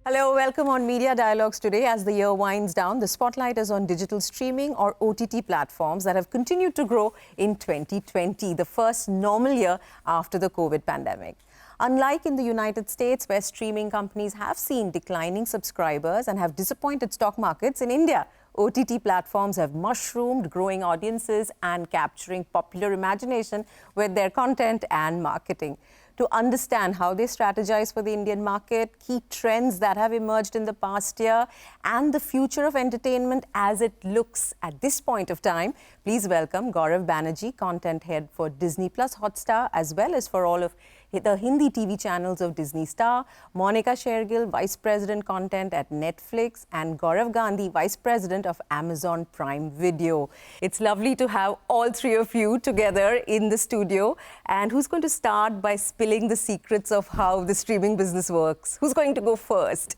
Hello, welcome on Media Dialogues today. As the year winds down, the spotlight is on digital streaming or OTT platforms that have continued to grow in 2020, the first normal year after the COVID pandemic. Unlike in the United States, where streaming companies have seen declining subscribers and have disappointed stock markets, in India, OTT platforms have mushroomed, growing audiences and capturing popular imagination with their content and marketing. To understand how they strategize for the Indian market, key trends that have emerged in the past year, and the future of entertainment as it looks at this point of time, please welcome Gaurav Banerjee, content head for Disney Plus Hotstar, as well as for all of the Hindi TV channels of Disney Star, Monika Shergill, Vice President Content at Netflix, and Gaurav Gandhi, Vice President of Amazon Prime Video. It's lovely to have all three of you together in the studio. And who's going to start by spilling the secrets of how the streaming business works? Who's going to go first?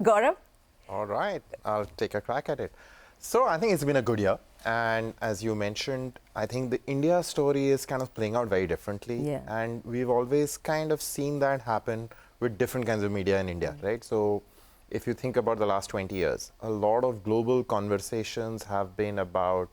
Gaurav? All right, I'll take a crack at it. So I think it's been a good year. And as you mentioned, I think the India story is kind of playing out very differently. Yeah. And we've always kind of seen that happen with different kinds of media in India, right? So if you think about the last 20 years, a lot of global conversations have been about,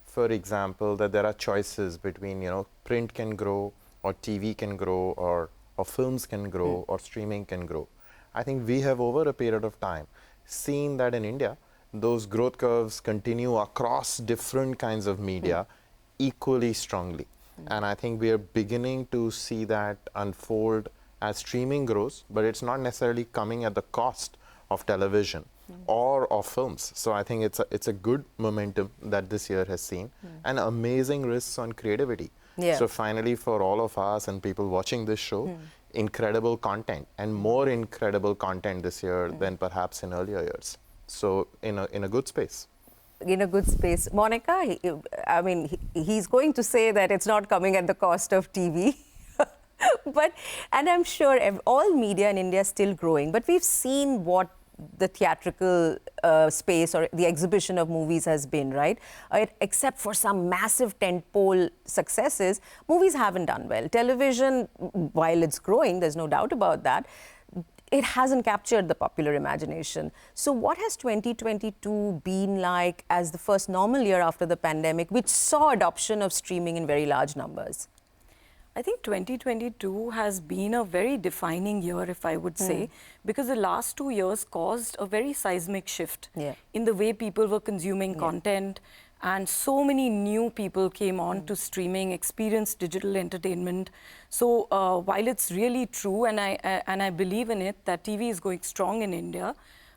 for example, that there are choices between, print can grow, or TV can grow, or films can grow, or streaming can grow. I think we have, over a period of time, seen that in India, those growth curves continue across different kinds of media equally strongly. And I think we are beginning to see that unfold as streaming grows, but it's not necessarily coming at the cost of television or of films. So I think it's a good momentum that this year has seen, and amazing risks on creativity. Yeah. So finally, for all of us and people watching this show, incredible content, and more incredible content this year than perhaps in earlier years. So in a good space. In a good space. Monika, he's going to say that it's not coming at the cost of TV. And I'm sure all media in India is still growing. But we've seen what the theatrical space or the exhibition of movies has been, right? Except for some massive tentpole successes, movies haven't done well. Television, while it's growing, there's no doubt about that, it hasn't captured the popular imagination. So what has 2022 been like as the first normal year after the pandemic, which saw adoption of streaming in very large numbers? I think 2022 has been a very defining year, if I would say, because the last 2 years caused a very seismic shift in the way people were consuming content. And so many new people came on to streaming, experienced digital entertainment. So while it's really true, and I believe in it, that TV is going strong in India,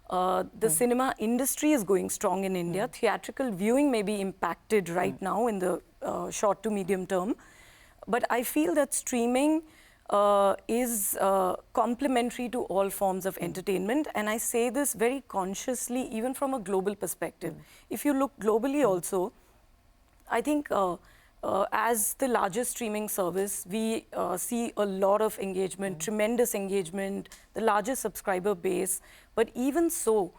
the cinema industry is going strong in India. Theatrical viewing may be impacted right now in the short to medium term. But I feel that streaming is complementary to all forms of entertainment. And I say this very consciously, even from a global perspective. If you look globally also, I think as the largest streaming service, we see a lot of engagement, tremendous engagement, the largest subscriber base. But even so,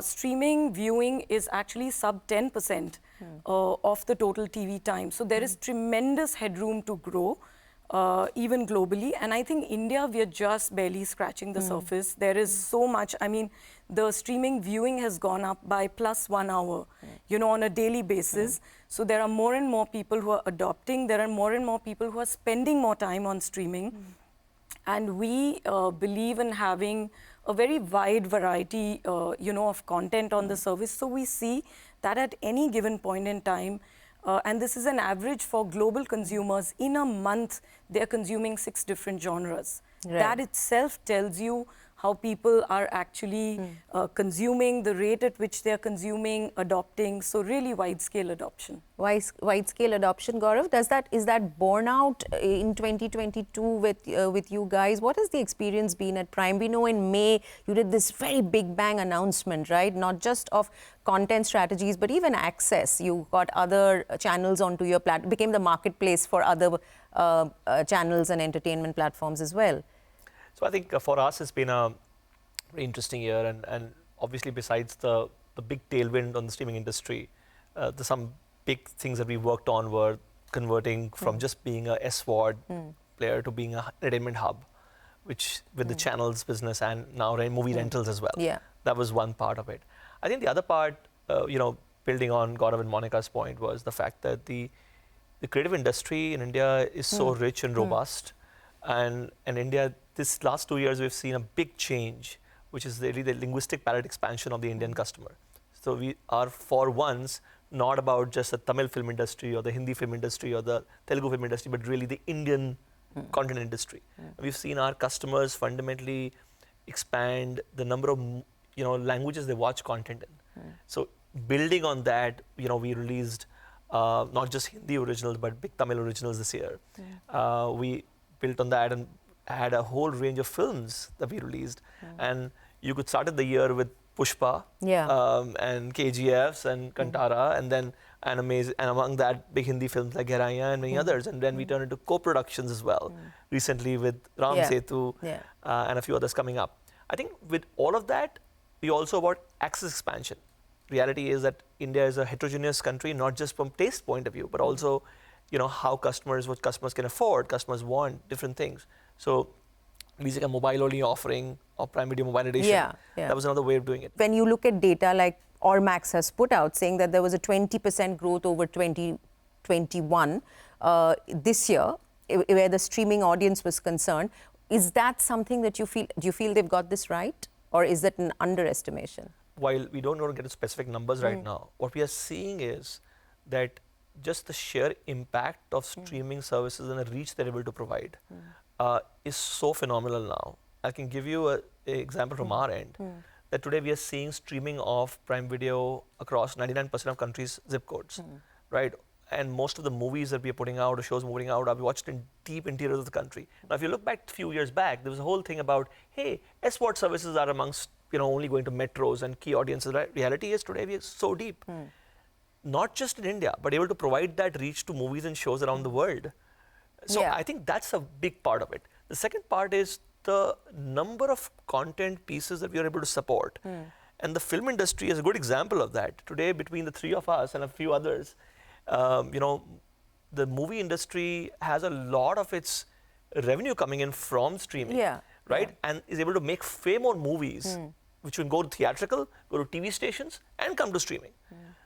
streaming viewing is actually sub 10% of the total TV time. So there is tremendous headroom to grow. Even globally. And I think India, we are just barely scratching the surface. There is so much. I mean, the streaming viewing has gone up by +1 hour, on a daily basis. So there are more and more people who are adopting. There are more and more people who are spending more time on streaming. And we believe in having a very wide variety, of content on the service. So we see that at any given point in time, and this is an average for global consumers, in a month, they're consuming 6 different genres. Right. That itself tells you how people are actually consuming, the rate at which they're consuming, adopting. So really wide-scale adoption. Wide-scale adoption, Gaurav. Is that borne out in 2022 with you guys? What has the experience been at Prime? We know in May you did this very big bang announcement, right? Not just of content strategies, but even access. You got other channels onto your platform, became the marketplace for other channels and entertainment platforms as well. So I think for us, it's been a very interesting year, and obviously besides the big tailwind on the streaming industry, some big things that we worked on were converting from just being a SVOD player to being an entertainment hub. which with the channels business and now movie rentals as well. Yeah. That was one part of it. I think the other part, building on Gaurav and Monika's point, was the fact that the creative industry in India is so rich and robust. And in India, this last 2 years, we've seen a big change, which is really the linguistic palette expansion of the Indian customer. So we are, for once, not about just the Tamil film industry or the Hindi film industry or the Telugu film industry, but really the Indian content industry. We've seen our customers fundamentally expand the number of languages they watch content in. So building on that, we released not just Hindi originals, but big Tamil originals this year. We built on that and had a whole range of films that we released. And you could start the year with Pushpa and KGFs and Kantara, and then and among that big Hindi films like Gheraiyan and many others. And then we turned into co-productions as well, recently with Ram Setu and a few others coming up. I think with all of that, we also about access expansion. Reality is that India is a heterogeneous country, not just from taste point of view, but also, what customers can afford, customers want, different things. So we like a mobile-only offering or Prime Video mobile edition. That was another way of doing it. When you look at data like Ormax has put out, saying that there was a 20% growth over 2021 this year, where the streaming audience was concerned, is that something that do you feel they've got this right? Or is that an underestimation? While we don't want to get to specific numbers right now, what we are seeing is that just the sheer impact of streaming services and the reach they're able to provide is so phenomenal now. I can give you an example from our end, that today we are seeing streaming of Prime Video across 99% of countries' zip codes, right? And most of the movies that we are putting out or shows moving out are watched in deep interiors of the country. Now, if you look back a few years back, there was a whole thing about, hey, SWAT services are amongst, only going to metros and key audiences. Right? Reality is today we are so deep, not just in India, but able to provide that reach to movies and shows around the world. So I think that's a big part of it. The second part is the number of content pieces that we are able to support. And the film industry is a good example of that. Today, between the three of us and a few others, the movie industry has a lot of its revenue coming in from streaming, right? And is able to make way more movies, which can go to theatrical, go to TV stations, and come to streaming.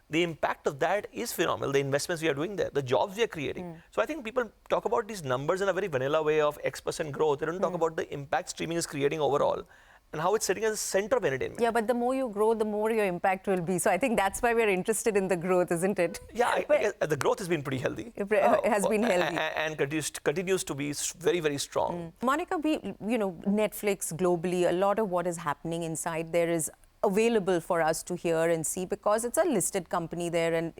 The impact of that is phenomenal, the investments we are doing there, the jobs we are creating. So I think people talk about these numbers in a very vanilla way of X% growth. They don't talk about the impact streaming is creating overall and how it's sitting as a center of entertainment. Yeah, but the more you grow, the more your impact will be. So I think that's why we're interested in the growth, isn't it? Yeah, I guess the growth has been pretty healthy. It has been healthy. And continues to be very, very strong. Monika, Netflix globally, a lot of what is happening inside there is available for us to hear and see because it's a listed company there and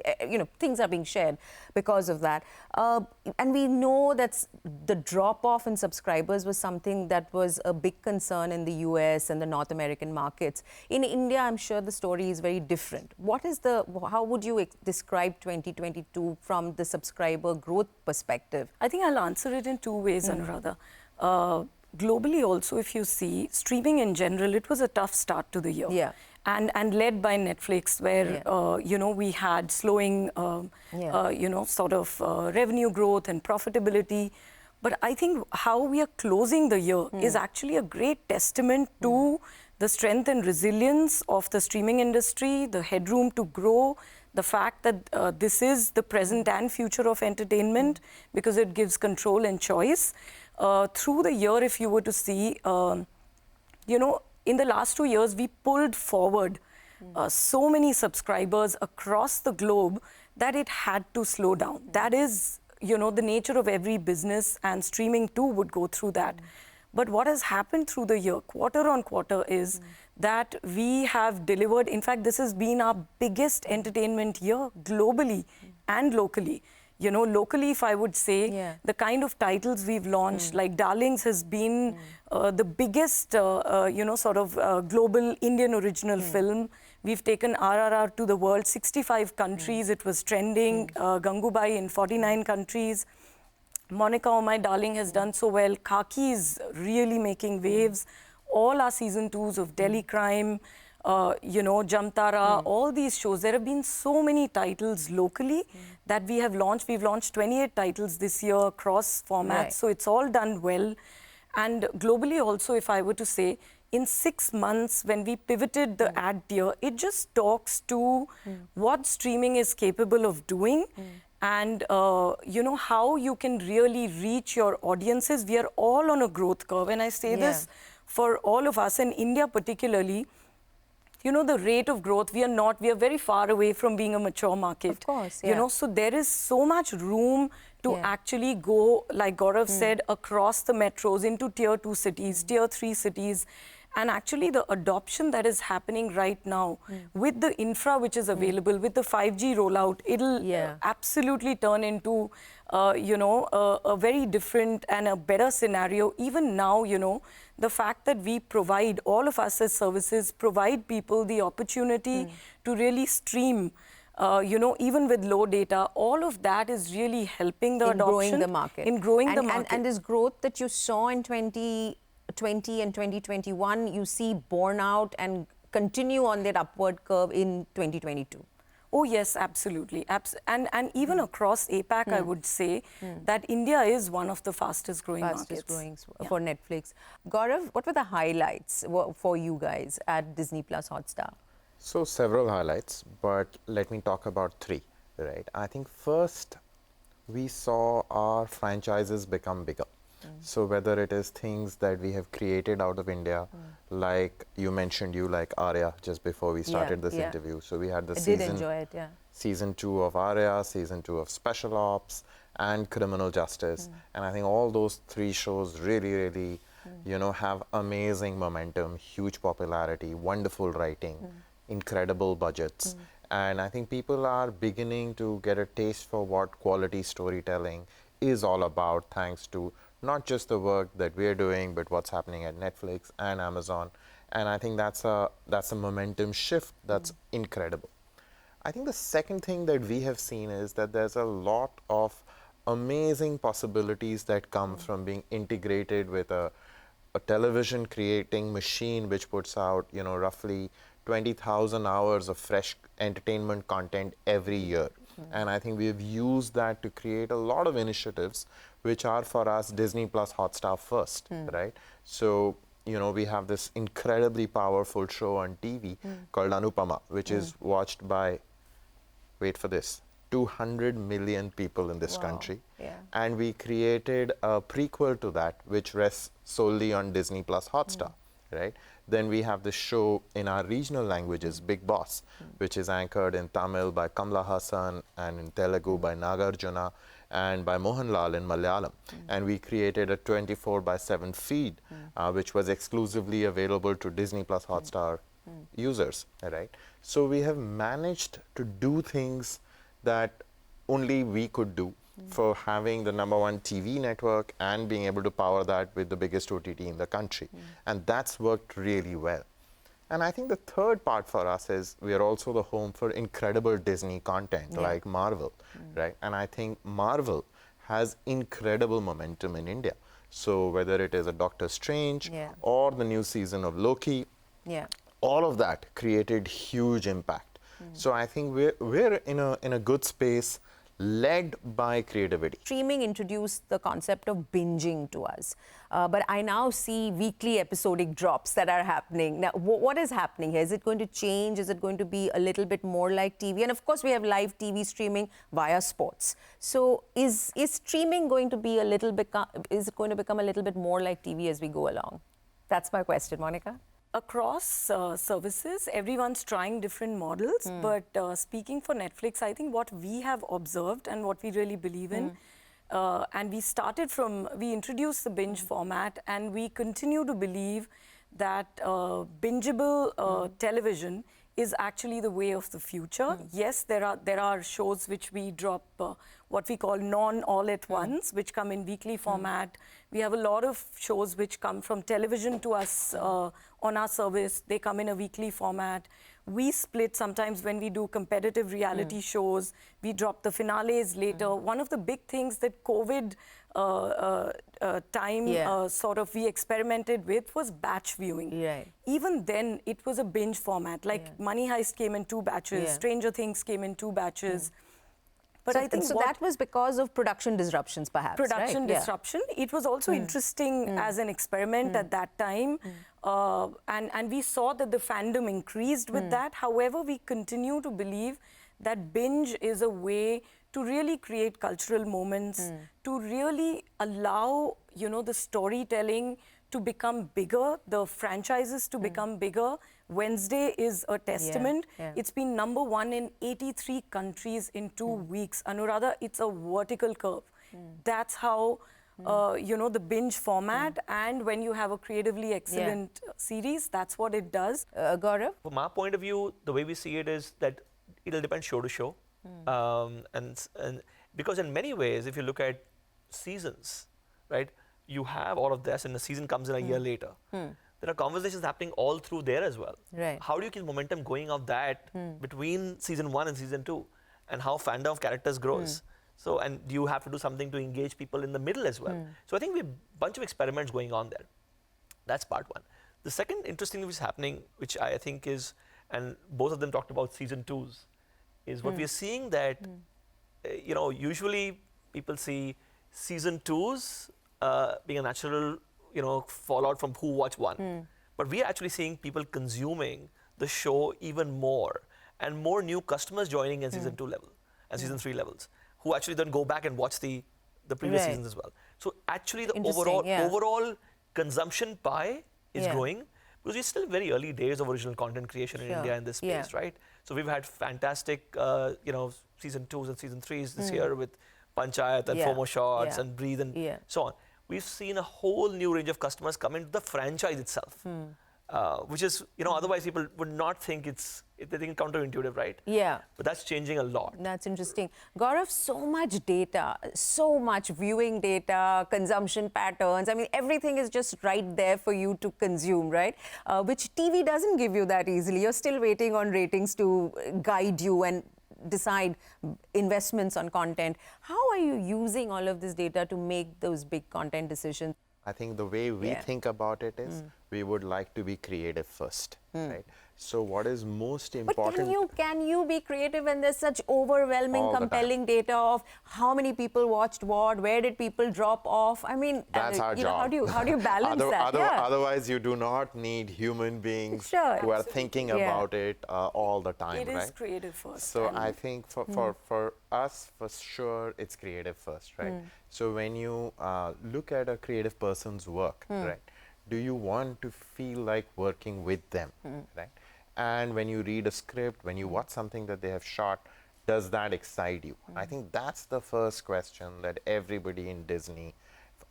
things are being shared because of that. And we know that the drop-off in subscribers was something that was a big concern in the US and the North American markets. In India, I'm sure the story is very different. How would you describe 2022 from the subscriber growth perspective? I think I'll answer it in two ways, Anuradha. Globally also, if you see, streaming in general, it was a tough start to the year. Yeah. And led by Netflix, where, we had slowing, revenue growth and profitability. But I think how we are closing the year is actually a great testament to the strength and resilience of the streaming industry, the headroom to grow, the fact that this is the present and future of entertainment because it gives control and choice. Through the year, if you were to see, in the last 2 years, we pulled forward so many subscribers across the globe that it had to slow down. That is, the nature of every business, and streaming too would go through that. But what has happened through the year, quarter on quarter, is that we have delivered. In fact, this has been our biggest entertainment year globally and locally. Locally, if I would say, the kind of titles we've launched, like Darlings has been the biggest, global Indian original film. We've taken RRR to the world, 65 countries. It was trending. Gangubai in 49 countries. Monica, Oh My Darling has done so well. Khaki is really making waves. All our season 2s of Delhi Crime, Jamtara, all these shows. There have been so many titles locally that we have launched. We've launched 28 titles this year across formats. So it's all done well. And globally also, if I were to say, in 6 months, when we pivoted the ad tier, it just talks to what streaming is capable of doing and, you know, how you can really reach your audiences. We are all on a growth curve. And I say this for all of us, in India particularly, you know, the rate of growth, we are very far away from being a mature market. Of course, You know, so there is so much room to actually go, like Gaurav said, across the metros into tier 2 cities, tier 3 cities. And actually the adoption that is happening right now with the infra which is available, with the 5G rollout, it'll absolutely turn into, you know, a very different and a better scenario. Even now, you know, the fact that we provide, all of us as services, provide people the opportunity to really stream, you know, even with low data, all of that is really helping the adoption. Growing the market. In growing the market. And this growth that you saw in 2020 and 2021, you see borne out and continue on that upward curve in 2022? Oh, yes, absolutely. And even across APAC, I would say that India is one of the fastest growing markets. Growing for Netflix. Gaurav, what were the highlights for you guys at Disney Plus Hotstar? So several highlights, but let me talk about 3, right? I think first, we saw our franchises become bigger. So whether it is things that we have created out of India, like you mentioned, like Arya just before we started this interview. So we had the season 2 of Arya, season 2 of Special Ops, and Criminal Justice. And I think all those 3 shows really, you know, have amazing momentum, huge popularity, wonderful writing, incredible budgets. And I think people are beginning to get a taste for what quality storytelling is all about, thanks to not just the work that we're doing, but what's happening at Netflix and Amazon. And I think that's a momentum shift that's incredible. I think the second thing that we have seen is that there's a lot of amazing possibilities that come from being integrated with a television creating machine which puts out, you know, roughly 20,000 hours of fresh entertainment content every year. And I think we've used that to create a lot of initiatives which are for us Disney Plus Hotstar first, right? So, you know, we have this incredibly powerful show on TV called Anupama, which is watched by, wait for this, 200 million people in this country. And we created a prequel to that, which rests solely on Disney Plus Hotstar, right? Then we have the show in our regional languages, Big Boss, which is anchored in Tamil by Kamala Hassan and in Telugu by Nagarjuna and by Mohanlal in Malayalam. And we created a 24/7 feed, which was exclusively available to Disney Plus Hotstar users, right? So we have managed to do things that only we could do for having the #1 TV network and being able to power that with the biggest OTT in the country. And that's worked really well. And I think the third part for us is we are also the home for incredible Disney content like Marvel, right? And I think Marvel has incredible momentum in India. So whether it is a Doctor Strange or the new season of Loki, all of that created huge impact. So I think we're in a good space, led by creativity. Streaming introduced the concept of binging to us. But I now see weekly episodic drops that are happening. Now, what is happening here? Is it going to change? Is it going to be a little bit more like TV? And of course, we have live TV streaming via sports. So is streaming going to be is it going to become a little bit more like TV as we go along? That's my question, Monika. Across services, everyone's trying different models. But speaking for Netflix, I think what we have observed and what we really believe in, and we introduced the binge format, and we continue to believe that bingeable television is actually the way of the future. Yes, there are shows which we drop, what we call non-all at once, which come in weekly format. We have a lot of shows which come from television to us on our service. They come in a weekly format. We split sometimes when we do competitive reality shows. We drop the finales later. One of the big things that COVID time sort of we experimented with was batch viewing. Even then, it was a binge format. Like Money Heist came in 2 batches. Stranger Things came in 2 batches. But I think so that was because of production disruptions, perhaps. Production right? disruption. It was also interesting as an experiment at that time. And we saw that the fandom increased with that. However, we continue to believe that Binge is a way to really create cultural moments, to really allow, the storytelling to become bigger, the franchises to become bigger. Wednesday is a testament. It's been #1 in 83 countries in 2 weeks. Anuradha, it's a vertical curve. That's how, the Binge format, and when you have a creatively excellent series, that's what it does. Gaurav? From our point of view, the way we see it is that it'll depend show to show. And because in many ways, if you look at seasons, right, you have all of this and the season comes in a year later. There are conversations happening all through there as well. Right. How do you keep momentum going of that between season 1 and season 2, and how fandom of characters grows? So, and you have to do something to engage people in the middle as well. So I think we have a bunch of experiments going on there. That's part one. The second interesting thing which is happening, which I think is, and both of them talked about season 2s, is what we are seeing that, usually people see season 2s being a natural, fallout from who watched 1. But we are actually seeing people consuming the show even more, and more new customers joining in season 2 level and season 3 levels, who actually then go back and watch the previous seasons as well. So actually the overall consumption pie is growing, because we're still very early days of original content creation in India in this space, right? So we've had fantastic, season 2s and season 3s this year with Panchayat and FOMO Shots and Breathe and so on. We've seen a whole new range of customers come into the franchise itself, which is, otherwise people would not think they think counterintuitive, right? Yeah. But that's changing a lot. That's interesting. Gaurav, so much data, so much viewing data, consumption patterns. I mean, everything is just right there for you to consume, right? Which TV doesn't give you that easily. You're still waiting on ratings to guide you and decide investments on content. How are you using all of this data to make those big content decisions? I think the way we think about it is we would like to be creative first, right? So what is most important... But can you be creative when there's such overwhelming, compelling data of how many people watched what, where did people drop off? I mean, that's our job. How do you balance that? Otherwise, you do not need human beings who are thinking about it all the time, right? It is creative first. So I think for us, for sure, it's creative first, right? So when you look at a creative person's work, right, do you want to feel like working with them, right? And when you read a script, when you watch something that they have shot, does that excite you? I think that's the first question that everybody in Disney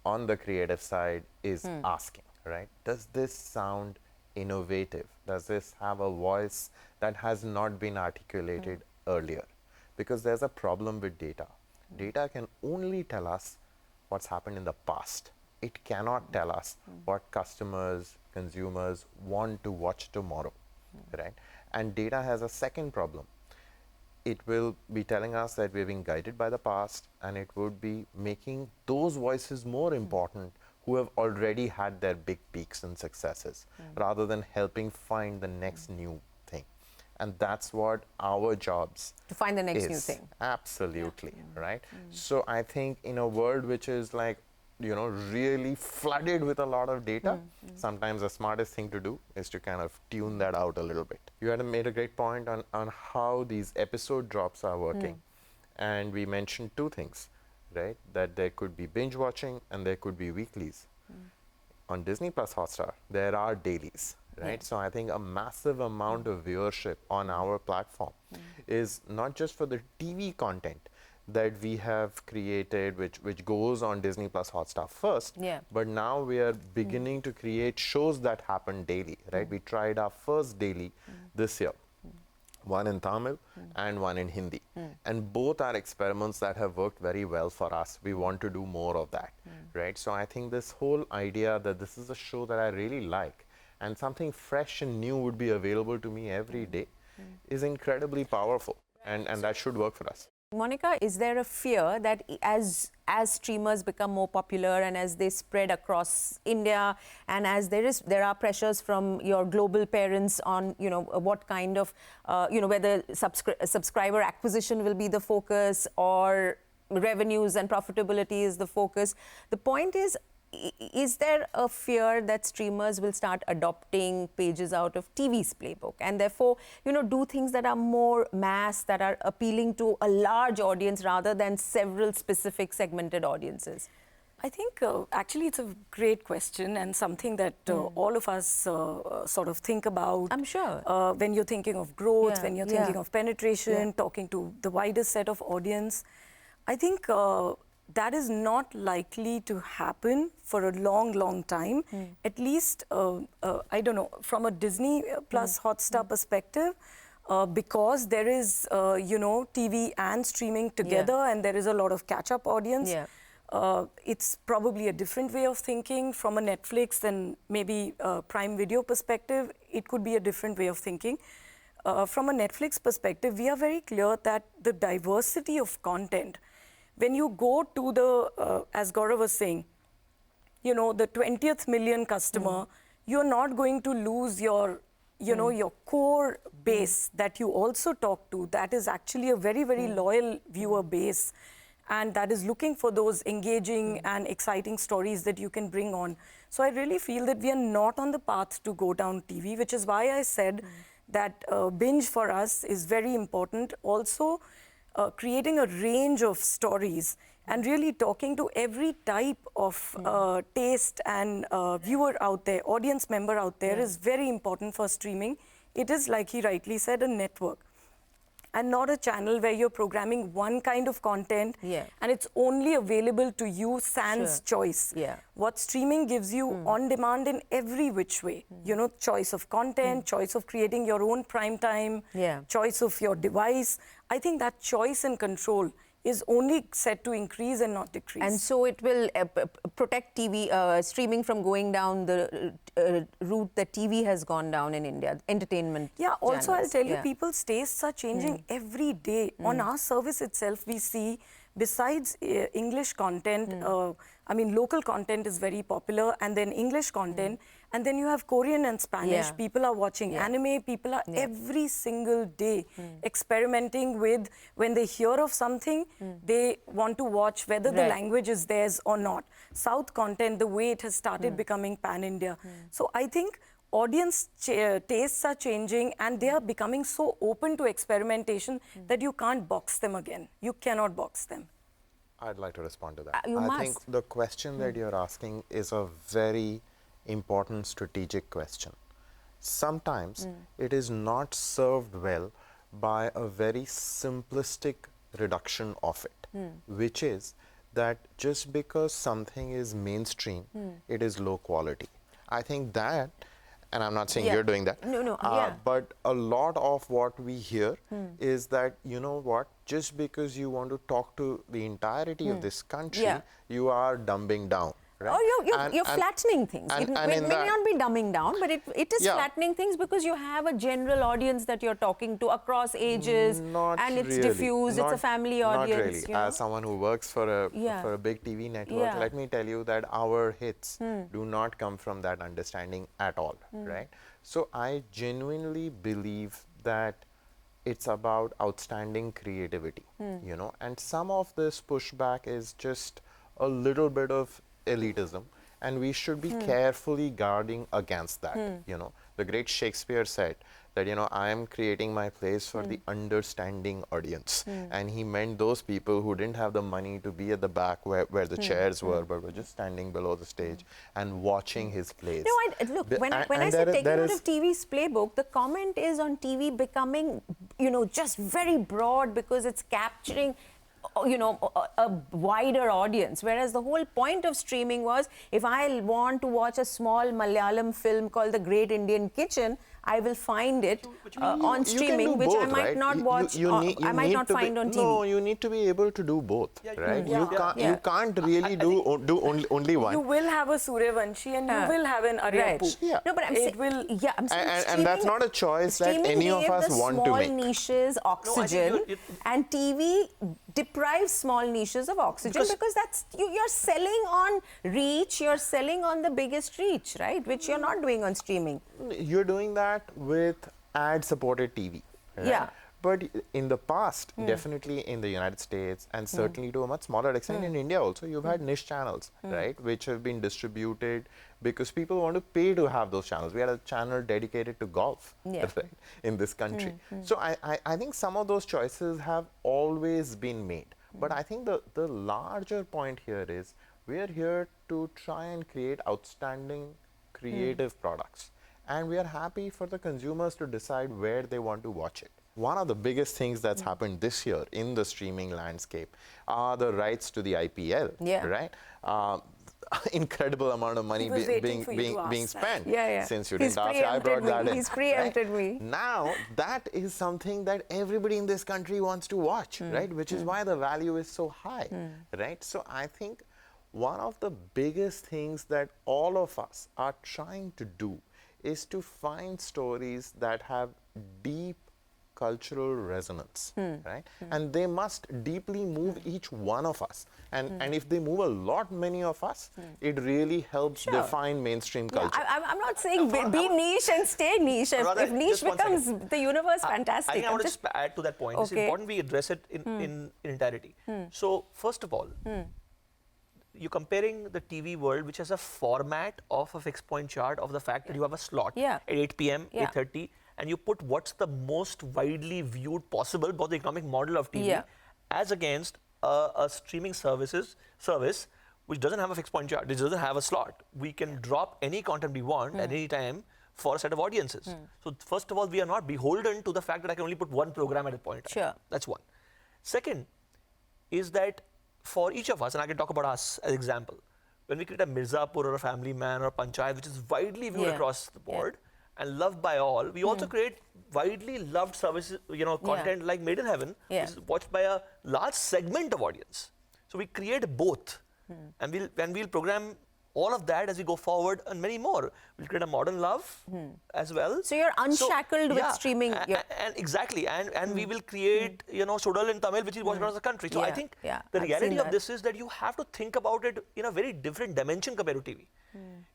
on the creative side is asking, right? Does this sound innovative? Does this have a voice that has not been articulated earlier? Because there's a problem with data. Data can only tell us what's happened in the past. It cannot tell us what customers, consumers want to watch tomorrow, right? And data has a second problem. It will be telling us that we're being guided by the past, and it would be making those voices more important who have already had their big peaks and successes, rather than helping find the next new thing. And that's what our jobs to find the next new thing. Absolutely, right? So I think in a world which is like, really flooded with a lot of data, sometimes the smartest thing to do is to kind of tune that out a little bit. You had made a great point on how these episode drops are working. And we mentioned two things, right? That there could be binge watching and there could be weeklies. On Disney Plus Hotstar, there are dailies, right? So I think a massive amount of viewership on our platform is not just for the TV content that we have created, which goes on Disney Plus Hotstar first, but now we are beginning to create shows that happen daily, right? We tried our first daily this year, one in Tamil and one in Hindi. And both are experiments that have worked very well for us. We want to do more of that, right? So I think this whole idea that this is a show that I really like and something fresh and new would be available to me every day is incredibly powerful, and that should work for us. Monica, is there a fear that as streamers become more popular and as they spread across India, and as there are pressures from your global parents on, you know, what kind of, you know, whether subscriber acquisition will be the focus or revenues and profitability is the focus? The point is there a fear that streamers will start adopting pages out of TV's playbook and therefore, you know, do things that are more mass, that are appealing to a large audience rather than several specific segmented audiences? I think actually it's a great question and something that all of us sort of think about. I'm sure. When you're thinking of growth, when you're thinking of penetration, talking to the widest set of audience. I think that is not likely to happen for a long, long time. At least, I don't know, from a Disney plus Hotstar perspective, because there is, you know, TV and streaming together and there is a lot of catch-up audience. It's probably a different way of thinking. From a Netflix and maybe Prime Video perspective, it could be a different way of thinking. From a Netflix perspective, we are very clear that the diversity of content, when you go to the, as Gaurav was saying, you know, the 20th million customer, you're not going to lose your, you know, your core base that you also talk to. That is actually a very, very loyal viewer base. And that is looking for those engaging and exciting stories that you can bring on. So I really feel that we are not on the path to go down TV, which is why I said that Binge for us is very important. Also, creating a range of stories and really talking to every type of taste and viewer out there, audience member out there is very important for streaming. It is, like he rightly said, a network and not a channel where you're programming one kind of content and it's only available to you sans choice. What streaming gives you on demand in every which way, you know, choice of content, choice of creating your own prime time, choice of your device. I think that choice and control is only set to increase and not decrease. And so it will protect TV streaming from going down the route that TV has gone down in India, entertainment also channels. I'll tell you, people's tastes are changing every day. On our service itself, we see, besides English content, I mean, local content is very popular, and then English content, and then you have Korean and Spanish. People are watching anime, people are every single day experimenting with, when they hear of something, they want to watch whether the language is theirs or not. South content, the way it has started becoming pan-India. So I think audience tastes are changing and they are becoming so open to experimentation that you can't box them again. You cannot box them. I'd like to respond to that. You must. think the question that you're asking is a very important strategic question. Sometimes it is not served well by a very simplistic reduction of it, which is that just because something is mainstream, it is low quality. I think that, and I'm not saying you're doing that, but a lot of what we hear is that, you know what, just because you want to talk to the entirety of this country, you are dumbing down. Right? Or you're flattening things. It may not be dumbing down, but it is flattening things because you have a general audience that you're talking to across ages, and it's diffused, it's a family audience. Not really. You know? As someone who works for a big TV network, let me tell you that our hits do not come from that understanding at all, right? So I genuinely believe that it's about outstanding creativity, you know, and some of this pushback is just a little bit of elitism, and we should be carefully guarding against that. You know, the great Shakespeare said that, you know, I am creating my plays for the understanding audience, and he meant those people who didn't have the money to be at the back where the chairs were, but were just standing below the stage and watching his plays. No, look, when I say taking out of TV's playbook, the comment is on TV becoming, you know, just very broad because it's capturing, you know, a wider audience, whereas the whole point of streaming was, if I want to watch a small Malayalam film called The Great Indian Kitchen, I will find it on You can streaming, do which I both, might right? not watch, you I might need not to find be, on TV. No, you need to be able to do both, right? You can't really do only one. You will have a Suryavanshi and you will have an Aryapu. Right. Yeah. No, but I'm saying, I'm saying And that's not a choice that any of us want to make. Small niches oxygen, and TV deprives small niches of oxygen because that's you're selling on reach, you're selling on the biggest reach, right? Which you're not doing on streaming. You're doing that with ad-supported TV. Right? Yeah. But in the past, definitely in the United States and certainly to a much smaller extent in India also, you've had niche channels, right, which have been distributed because people want to pay to have those channels. We had a channel dedicated to golf right, in this country. So I think some of those choices have always been made. But I think the larger point here is we are here to try and create outstanding creative products. And we are happy for the consumers to decide where they want to watch it. One of the biggest things that's happened this year in the streaming landscape are the rights to the IPL, right? Incredible amount of money being spent. Since you didn't ask, I brought that in. He's preempted me. Now, that is something that everybody in this country wants to watch, right? Which is why the value is so high, right? So I think one of the biggest things that all of us are trying to do is to find stories that have deep cultural resonance, right? And they must deeply move each one of us. And if they move a lot, many of us, it really helps define mainstream culture. I'm not saying be niche and stay niche. If niche becomes the universe, fantastic. I think I want to just add to that point. It's important we address it in entirety. So, first of all, you're comparing the TV world, which has a format of a fixed point chart of the fact that you have a slot at 8 p.m., 8:30, and you put what's the most widely viewed possible about the economic model of TV as against a streaming service which doesn't have a fixed point chart, which doesn't have a slot. We can drop any content we want at any time for a set of audiences. So first of all, we are not beholden to the fact that I can only put one program at a point. That's one. Second is that for each of us, and I can talk about us as example, when we create a Mirzapur or a Family Man or a Panchayat, which is widely viewed across the board and loved by all, we also create widely loved services, content like Made in Heaven, which is watched by a large segment of audience. So we create both, and we'll program all of that as we go forward and many more. We'll create a modern love as well. So you're unshackled with streaming. And exactly. And we will create, Sodal in Tamil, which is watched across the country. So I think the reality of this is that you have to think about it in a very different dimension compared to TV.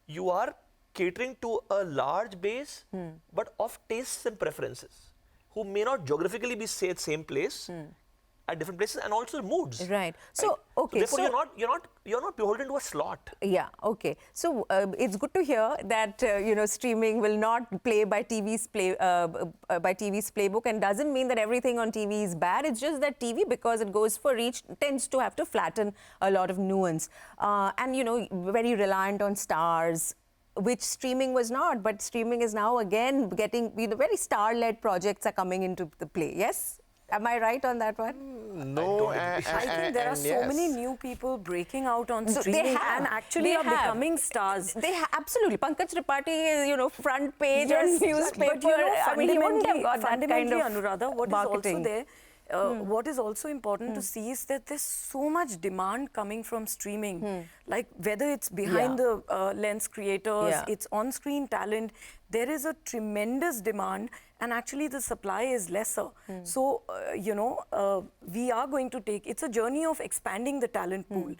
You are catering to a large base, but of tastes and preferences, who may not geographically be say at same place, at different places, and also moods. Right. So therefore, you're not beholden to a slot. Yeah. Okay. So it's good to hear that streaming will not play by TV's playbook, and doesn't mean that everything on TV is bad. It's just that TV, because it goes for reach, tends to have to flatten a lot of nuance, and very reliant on stars, which streaming was not. But streaming is now again getting very star-led projects are coming into the play. Yes. Am I right on that one? No, I think there are so many new people breaking out on streaming and actually are becoming stars. Absolutely. Pankaj Tripathi is, front page on newspaper. But he wouldn't have got that kind of Anuradha, what marketing. is also there, what is also important to see is that there's so much demand coming from streaming. Like whether it's behind the lens creators, it's on-screen talent, there is a tremendous demand, and actually the supply is lesser. So, we are going to it's a journey of expanding the talent pool.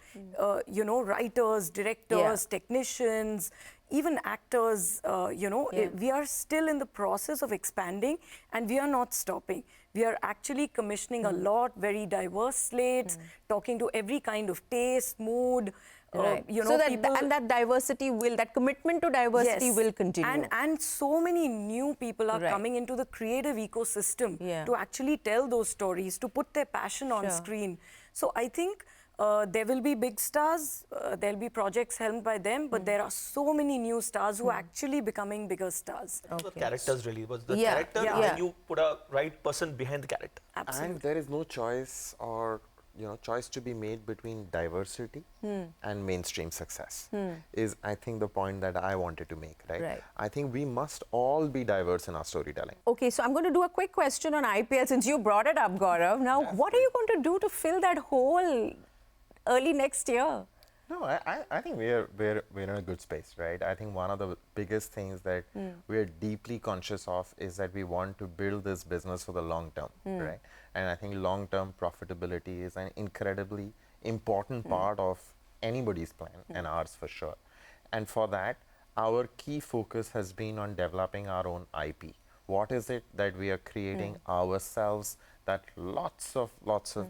Writers, directors, technicians, even actors, we are still in the process of expanding, and we are not stopping. We are actually commissioning a lot, very diverse slates, talking to every kind of taste, mood. Right. So that diversity that commitment to diversity will continue. And so many new people are coming into the creative ecosystem to actually tell those stories, to put their passion on screen. So I think there will be big stars, there'll be projects helmed by them, but there are so many new stars who are actually becoming bigger stars. The characters really was the character, and then you put a right person behind the character. Absolutely. And there is no choice or choice to be made between diversity and mainstream success is, I think, the point that I wanted to make, right? I think we must all be diverse in our storytelling. Okay, so I'm going to do a quick question on IPL since you brought it up, Gaurav. Now, what are you going to do to fill that hole early next year? No, I think we're in a good space, right? I think one of the biggest things that we're deeply conscious of is that we want to build this business for the long term, right? And I think long-term profitability is an incredibly important part of anybody's plan, and ours for sure. And for that, our key focus has been on developing our own IP. What is it that we are creating ourselves that lots of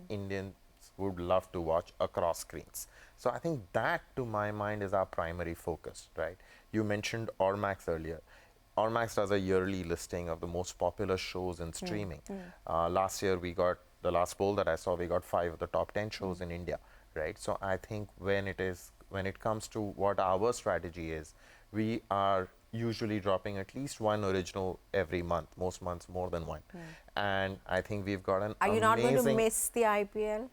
Indians would love to watch across screens? So I think that, to my mind, is our primary focus, right? You mentioned Ormax earlier. Ormax does a yearly listing of the most popular shows in streaming. Last year, we got, the last poll that I saw, we got 5 of the top 10 shows in India, right? So I think when it comes to what our strategy is, we are usually dropping at least one original every month, most months more than one. And I think we've got an Are you not going to miss the IPL?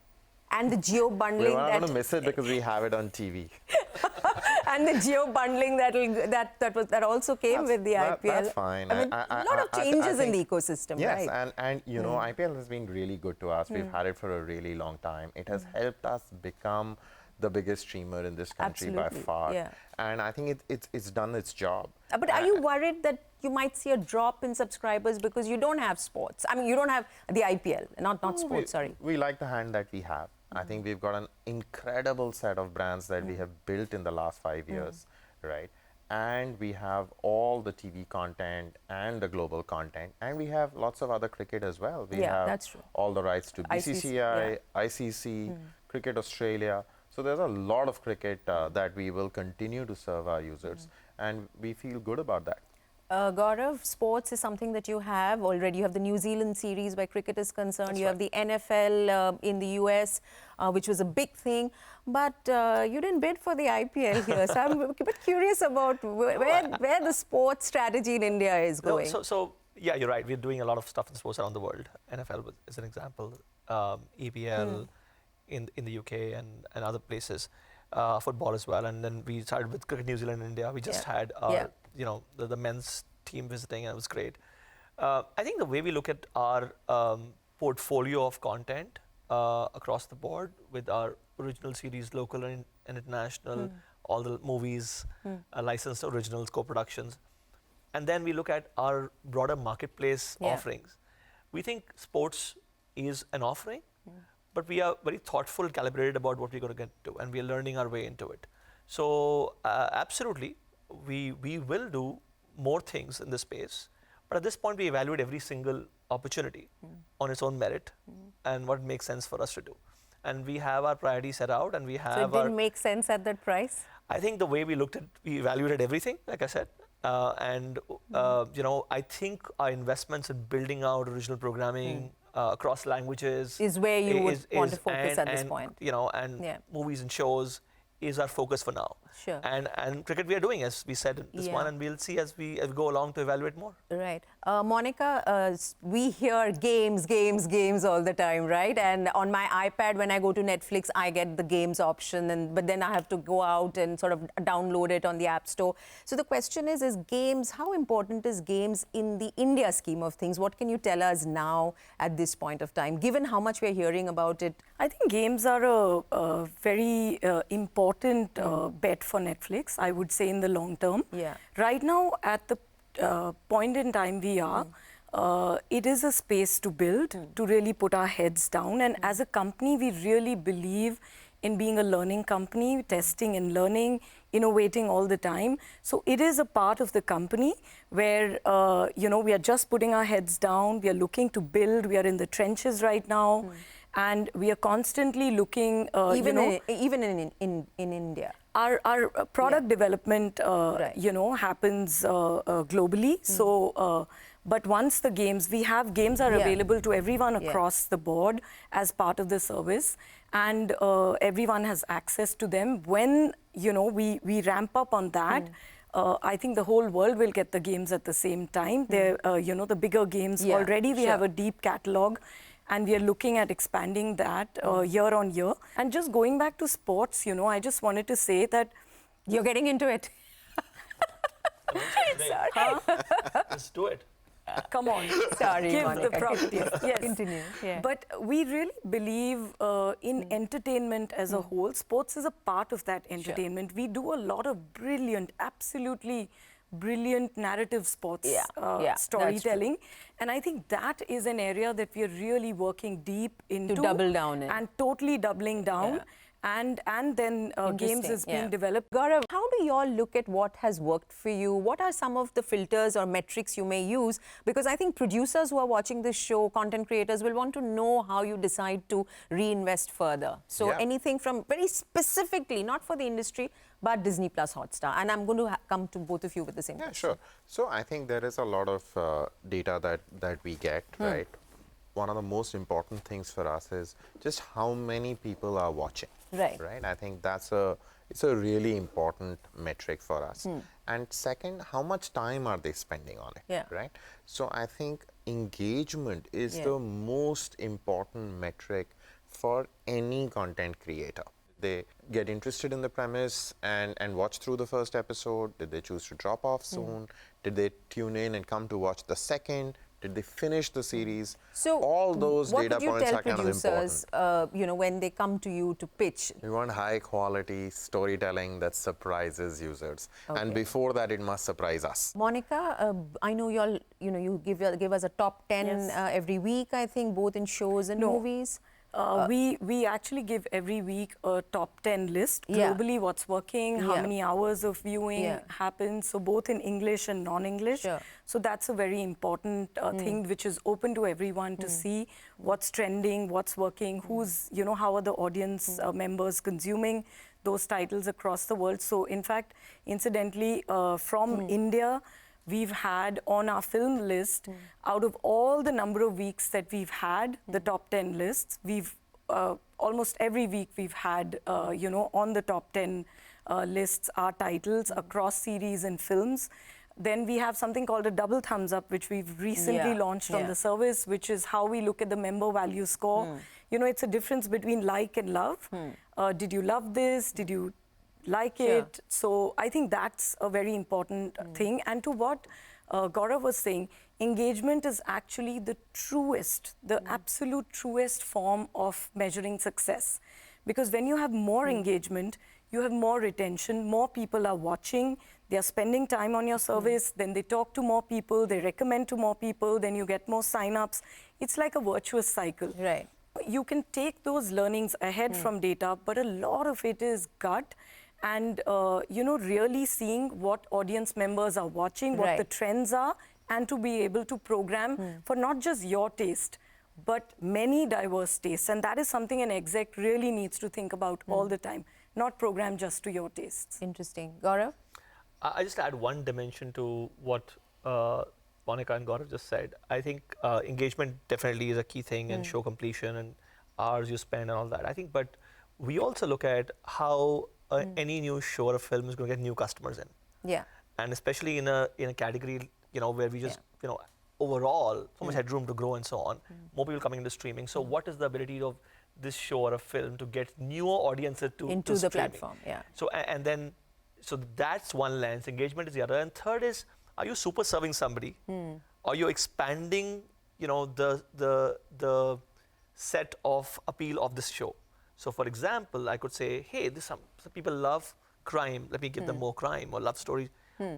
And the geo-bundling. We're not going to miss it because we have it on TV. And the geo-bundling that also came with the IPL. That's fine. I mean, a lot of changes in the ecosystem, yes, right? and you know, IPL has been really good to us. We've had it for a really long time. It has helped us become the biggest streamer in this country by far. Yeah. And I think it's done its job. But are you worried that you might see a drop in subscribers because you don't have sports? I mean, you don't have the IPL, not sports, sorry. We like the hand that we have. I think we've got an incredible set of brands that we have built in the last 5 years, right? And we have all the TV content and the global content, and we have lots of other cricket as well. We have that's true. all the rights to BCCI, ICC, Cricket Australia. So there's a lot of cricket that we will continue to serve our users, and we feel good about that. Gaurav, sports is something that you have already. You have the New Zealand series where cricket is concerned. That's you have the NFL in the US, which was a big thing. But you didn't bid for the IPL here. So I'm a bit curious about where the sports strategy in India is going. So yeah, you're right. We're doing a lot of stuff in sports around the world. NFL is an example. EPL in the UK and other places. Football as well. And then we started with Cricket New Zealand in India. We just had our, the men's team visiting, and it was great. I think the way we look at our portfolio of content across the board with our original series, local and international, all the movies, licensed originals, co-productions, and then we look at our broader marketplace offerings. We think sports is an offering, but we are very thoughtful, calibrated about what we're going to get to, and we are learning our way into it. So absolutely, we will do more things in this space, but at this point we evaluate every single opportunity on its own merit and what makes sense for us to do. And we have our priorities set out, and we have So it didn't make sense at that price? I think the way we looked at, we evaluated everything, like I said. I think our investments in building out original programming across languages is where you would want to focus at this point. Movies and shows is our focus for now. Sure. And cricket we are doing, as we said, this one, and we'll see as we go along to evaluate more. Right. Monika, we hear games all the time, right? And on my iPad, when I go to Netflix, I get the games option, but then I have to go out and sort of download it on the App Store. So the question is games, how important is games in the India scheme of things? What can you tell us now at this point of time, given how much we're hearing about it? I think games are a very important bet for Netflix, I would say, in the long term. Yeah. Right now, at the point in time we are, it is a space to build, to really put our heads down. And as a company, we really believe in being a learning company, testing and learning, innovating all the time. So it is a part of the company where, we are just putting our heads down. We are looking to build. We are in the trenches right now. And we are constantly looking, even in India. Our product development, happens globally. So, but once the games, games are available to everyone across the board as part of the service, and everyone has access to them. When, we ramp up on that, I think the whole world will get the games at the same time. The bigger games, already we have a deep catalog. and we are looking at expanding that year on year. And just going back to sports, you know, I just wanted to say that you're getting into it. Huh? Let's do it. Come on. Sorry, Give Monika. the property. Yes. Continue. Yeah. But we really believe in entertainment as a whole. Sports is a part of that entertainment. Sure. We do a lot of brilliant, absolutely brilliant narrative sports storytelling. And I think that is an area that we are really working deep into. To double down in. And totally doubling down. Yeah. And then games is being developed. Gaurav, how do you all look at what has worked for you? What are some of the filters or metrics you may use? Because I think producers who are watching this show, content creators, will want to know how you decide to reinvest further. So anything from very specifically, not for the industry, but Disney Plus Hotstar. And I'm going to come to both of you with the same question. Sure. So I think there is a lot of data that we get, right? One of the most important things for us is just how many people are watching. Right. I think it's a really important metric for us. And second, how much time are they spending on it? Right. So I think engagement is the most important metric for any content creator. They get interested in the premise and watch through the first episode. Did they choose to drop off soon? Did they tune in and come to watch the second? Did they finish the series? So all those data points are kind of important. What would you tell producers, you know, when they come to you to pitch? We want high quality storytelling that surprises users. And before that, it must surprise us. Monika, I know you give us a top 10 every week, I think, both in shows and movies. We actually give every week a top 10 list, globally what's working, how many hours of viewing happens, so both in English and non-English. So that's a very important thing which is open to everyone to see what's trending, what's working, who's, you know, how are the audience members consuming those titles across the world. So in fact, incidentally, from India, we've had on our film list, out of all the number of weeks that we've had the top 10 lists, we've almost every week we've had, you know, on the top 10 lists our titles across series and films. Then we have something called a double thumbs up, which we've recently launched on the service, which is how we look at the member value score. You know, it's a difference between like and love. Did you love this? Did you like it? So I think that's a very important thing. And to what Gaurav was saying, engagement is actually the truest, the absolute truest form of measuring success. Because when you have more engagement, you have more retention, more people are watching, they are spending time on your service, then they talk to more people, they recommend to more people, then you get more sign-ups. It's like a virtuous cycle. Right. You can take those learnings ahead from data, but a lot of it is gut and, you know, really seeing what audience members are watching, what the trends are, and to be able to program for not just your taste, but many diverse tastes. And that is something an exec really needs to think about all the time, not program just to your tastes. Interesting. Gaurav? I just add one dimension to what Monika and Gaurav just said. I think engagement definitely is a key thing, and show completion and hours you spend and all that. I think, but we also look at how any new show or film is going to get new customers in. Yeah. And especially in a category, you know, where we just, you know, overall so much headroom to grow and so on. More people coming into streaming. So what is the ability of this show or a film to get newer audiences into the platform? So and then, so that's one lens. Engagement is the other. And third is, are you super serving somebody? Are you expanding, you know, the set of appeal of this show? So for example, I could say, hey, some people love crime. Let me give them more crime or love stories.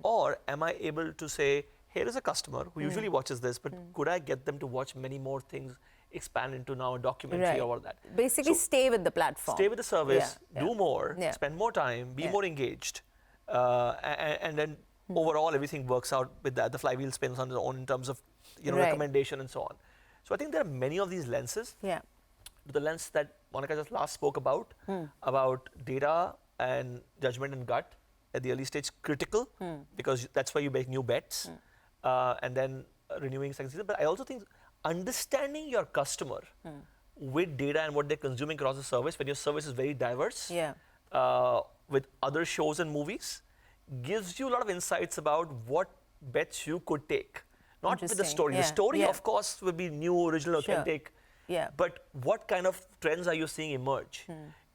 Or am I able to say, here is a customer who usually watches this, but could I get them to watch many more things, expand into now a documentary or all that? Basically, so stay with the platform. Stay with the service, do more, spend more time, be more engaged. And then overall, everything works out with that. The flywheel spins on its own in terms of, you know, recommendation and so on. So I think there are many of these lenses. The lens that Monika just last spoke about data and judgment and gut at the early stage, critical, because that's where you make new bets, and then renewing second season. But I also think understanding your customer with data and what they're consuming across the service, when your service is very diverse, with other shows and movies, gives you a lot of insights about what bets you could take. Not with the story. The story, of course, will be new, original, authentic, But what kind of trends are you seeing emerge?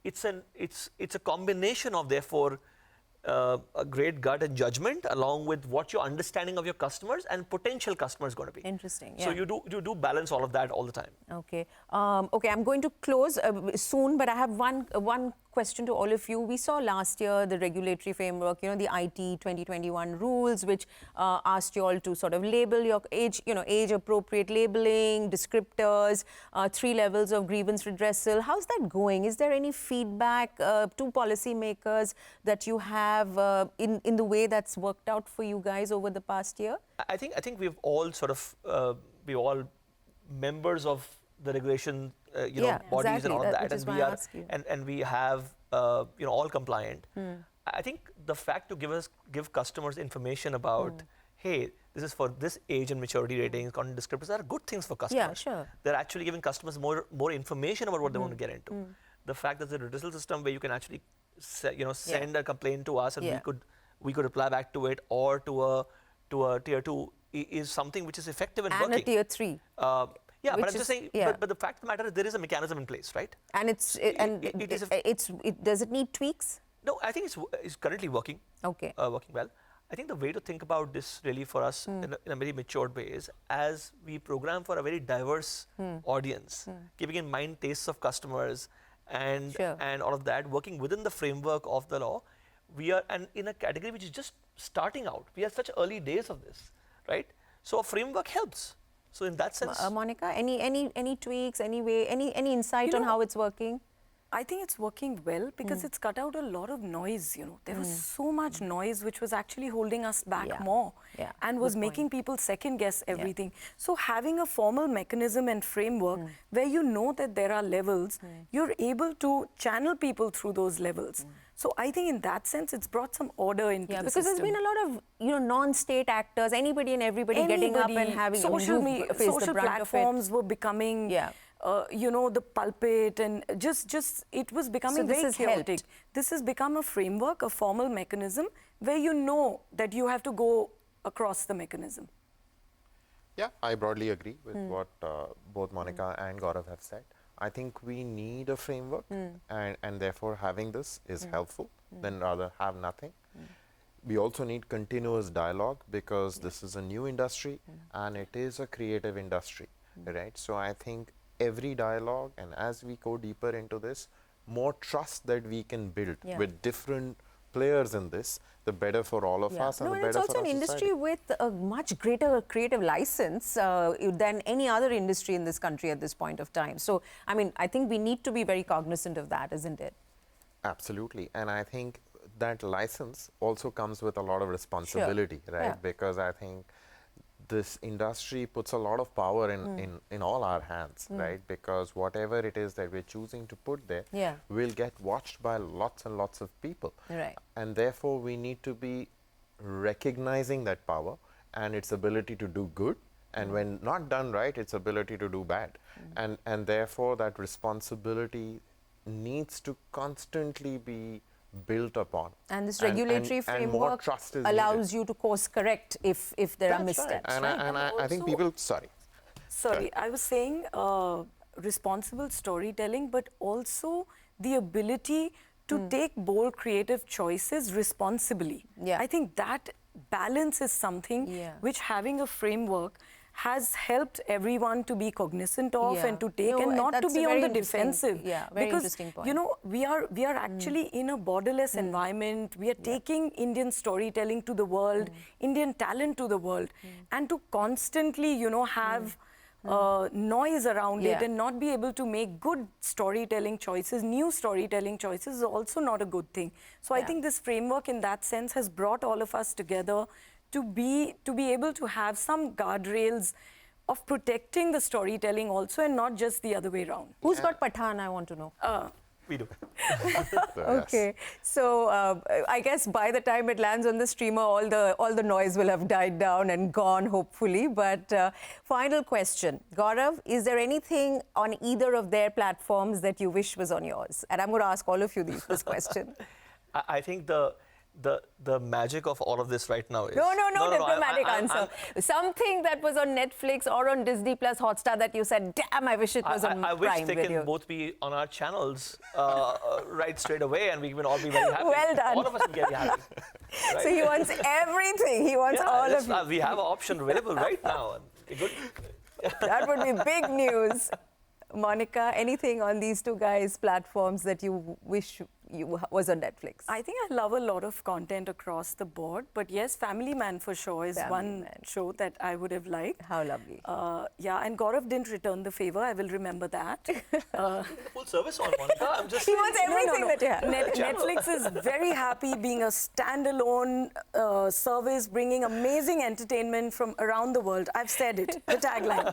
It's a combination of, therefore, a great gut and judgment, along with what your understanding of your customers and potential customers is going to be. Interesting. So you do balance all of that all the time. Okay. Okay, I'm going to close soon, but I have one question to all of you. We saw last year the regulatory framework, the IT 2021 rules, which asked you all to sort of label your age, age-appropriate labeling, descriptors, 3 levels of grievance redressal. How's that going? Is there any feedback to policymakers that you have in the way that's worked out for you guys over the past year? I think we've all sort of we're all members of the regulation, bodies and all of that, and we have all compliant. I think the fact to give customers information about, hey, this is for this age and maturity ratings, content descriptors, are good things for customers. Yeah, sure. They're actually giving customers more information about what they want to get into. The fact that there's a redressal system where you can actually send a complaint to us and we could reply back to it, or to a tier 2 is something which is effective and working. And a tier 3. Yeah, but I'm just saying. Yeah. But the fact of the matter is, there is a mechanism in place, right? And does it need tweaks? No, I think it's currently working. Okay. Working well. I think the way to think about this really for us in a very matured way is, as we program for a very diverse audience, keeping in mind tastes of customers and all of that, working within the framework of the law, we are in a category which is just starting out. We are such early days of this, right? So a framework helps. So in that sense, Monika, any tweaks, any insight on how it's working? I think it's working well because it's cut out a lot of noise. There was so much noise which was actually holding us back more and was making people second guess everything. So having a formal mechanism and framework where you know that there are levels, you're able to channel people through those levels. So I think in that sense, it's brought some order into the system. Because there's been a lot of non-state actors, anybody and everybody getting up and having social platforms were becoming the pulpit, and just it was becoming very chaotic. This has become a framework, a formal mechanism where you know that you have to go across the mechanism. Yeah, I broadly agree with what both Monika and Gaurav have said. I think we need a framework, and therefore having this is helpful than rather have nothing. We also need continuous dialogue, because this is a new industry and it is a creative industry, right? So I think every dialogue, and as we go deeper into this, more trust that we can build with different players in this, the better for all of us, and the better for our society. It's also an industry with a much greater creative license than any other industry in this country at this point of time. So, I mean, I think we need to be very cognizant of that, isn't it? Absolutely. And I think that license also comes with a lot of responsibility, right? Because I think this industry puts a lot of power in all our hands, right? Because whatever it is that we're choosing to put there will get watched by lots and lots of people. Right. And therefore, we need to be recognizing that power and its ability to do good, and when not done right, its ability to do bad. And therefore, that responsibility needs to constantly be built upon. And this regulatory framework allows you to course correct if there are missteps. Right. And I think people, Sorry, I was saying responsible storytelling, but also the ability to take bold creative choices responsibly. I think that balance is something which, having a framework, has helped everyone to be cognizant of and to take and not to be on the defensive. Very interesting point. We are actually in a borderless environment. We are taking Indian storytelling to the world, Indian talent to the world, and to constantly, have noise around it and not be able to make good storytelling choices, new storytelling choices, is also not a good thing. So I think this framework in that sense has brought all of us together to be able to have some guardrails of protecting the storytelling also, and not just the other way around. Who's got Pathan, I want to know. We do. Okay, so I guess by the time it lands on the streamer, all the noise will have died down and gone, hopefully. But final question, Gaurav, is there anything on either of their platforms that you wish was on yours? And I'm going to ask all of you this question. I think the the magic of all of this right now is... No, diplomatic I'm- answer. Something that was on Netflix or on Disney Plus Hotstar that you said, damn, I wish it was on I wish Prime they Video. can both be on our channels right straight away, and we can all be very happy. Well done. All of us can get happy. Right? So he wants everything. He wants all of you. We have an option available right now. Good. That would be big news. Monika, anything on these two guys' platforms that you wish was on Netflix? I think I love a lot of content across the board, but yes, Family Man for sure is one show that I would have liked. How lovely. Yeah, and Gaurav didn't return the favor. I will remember that. Full service on Monika. I'm just He wants everything that you have. Netflix is very happy being a standalone service, bringing amazing entertainment from around the world. I've said it, the tagline.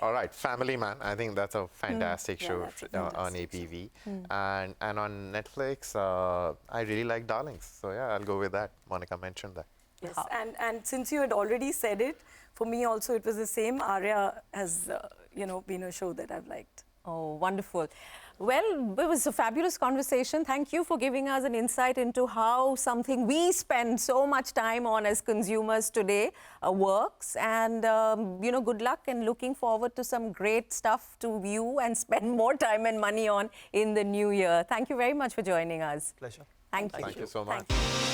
All right, Family Man. I think that's a fantastic show on APV. And on Netflix, I really like Darlings. So yeah, I'll go with that. Monika mentioned that. Yes, and since you had already said it, for me also it was the same. Arya has, been a show that I've liked. Oh, wonderful. Well, it was a fabulous conversation. Thank you for giving us an insight into how something we spend so much time on as consumers today works. And, good luck and looking forward to some great stuff to view and spend more time and money on in the new year. Thank you very much for joining us. Pleasure. Thank you. Thank you so much. Thank you.